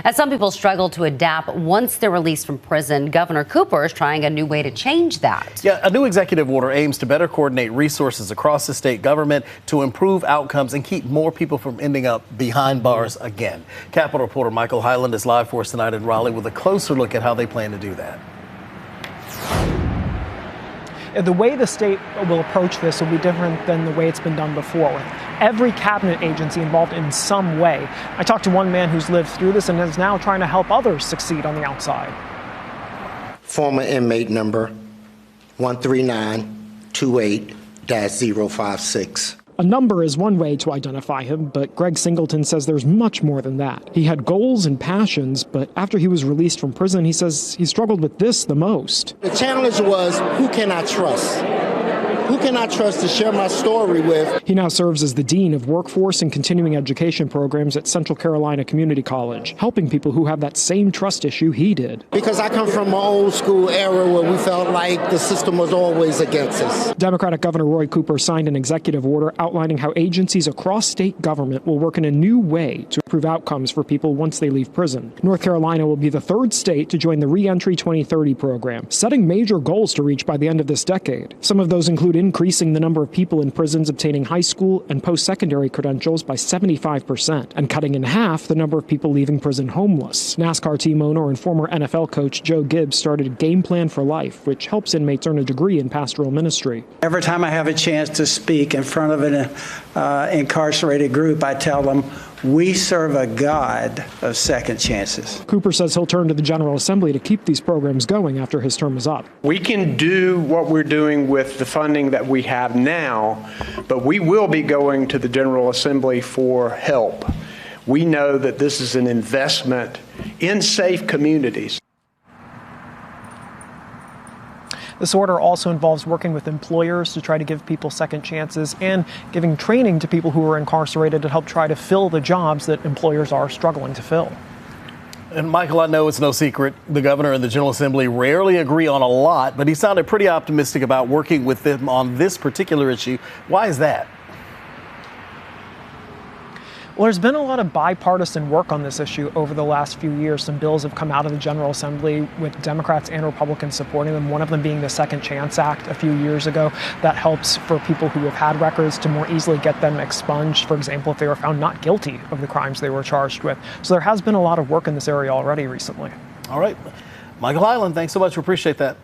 As some people struggle to adapt once they're released from prison, Governor Cooper is trying a new way to change that. Yeah, a new executive order aims to better coordinate resources across the state government to improve outcomes and keep more people from ending up behind bars again. Capitol reporter Michael Hyland is live for us tonight in Raleigh with a closer look at how they plan to do that. The way the state will approach this will be different than the way it's been done before, with every cabinet agency involved in some way. I talked to one man who's lived through this and is now trying to help others succeed on the outside. Former inmate number 13928-056. A number is one way to identify him, but Greg Singleton says there's much more than that. He had goals and passions, but after he was released from prison, he says he struggled with this the most. The challenge was, who can I trust? Who can I trust to share my story with? He now serves as the Dean of Workforce and Continuing Education Programs at Central Carolina Community College, helping people who have that same trust issue he did. Because I come from an old school era where we felt like the system was always against us. Democratic Governor Roy Cooper signed an executive order outlining how agencies across state government will work in a new way to improve outcomes for people once they leave prison. North Carolina will be the third state to join the Reentry 2030 program, setting major goals to reach by the end of this decade. Some of those include increasing the number of people in prisons obtaining high school and post-secondary credentials by 75% and cutting in half the number of people leaving prison homeless. NASCAR team owner and former NFL coach Joe Gibbs started Game Plan for Life, which helps inmates earn a degree in pastoral ministry. Every time I have a chance to speak in front of an incarcerated group, I tell them, we serve a God of second chances. Cooper says he'll turn to the General Assembly to keep these programs going after his term is up. We can do what we're doing with the funding that we have now, but we will be going to the General Assembly for help. We know that this is an investment in safe communities. This order also involves working with employers to try to give people second chances and giving training to people who are incarcerated to help try to fill the jobs that employers are struggling to fill. And Michael, I know it's no secret the governor and the General Assembly rarely agree on a lot, but he sounded pretty optimistic about working with them on this particular issue. Why is that? Well, there's been a lot of bipartisan work on this issue over the last few years. Some bills have come out of the General Assembly with Democrats and Republicans supporting them, one of them being the Second Chance Act a few years ago that helps for people who have had records to more easily get them expunged, for example, if they were found not guilty of the crimes they were charged with. So there has been a lot of work in this area already recently. All right. Michael Hyland, thanks so much. We appreciate that.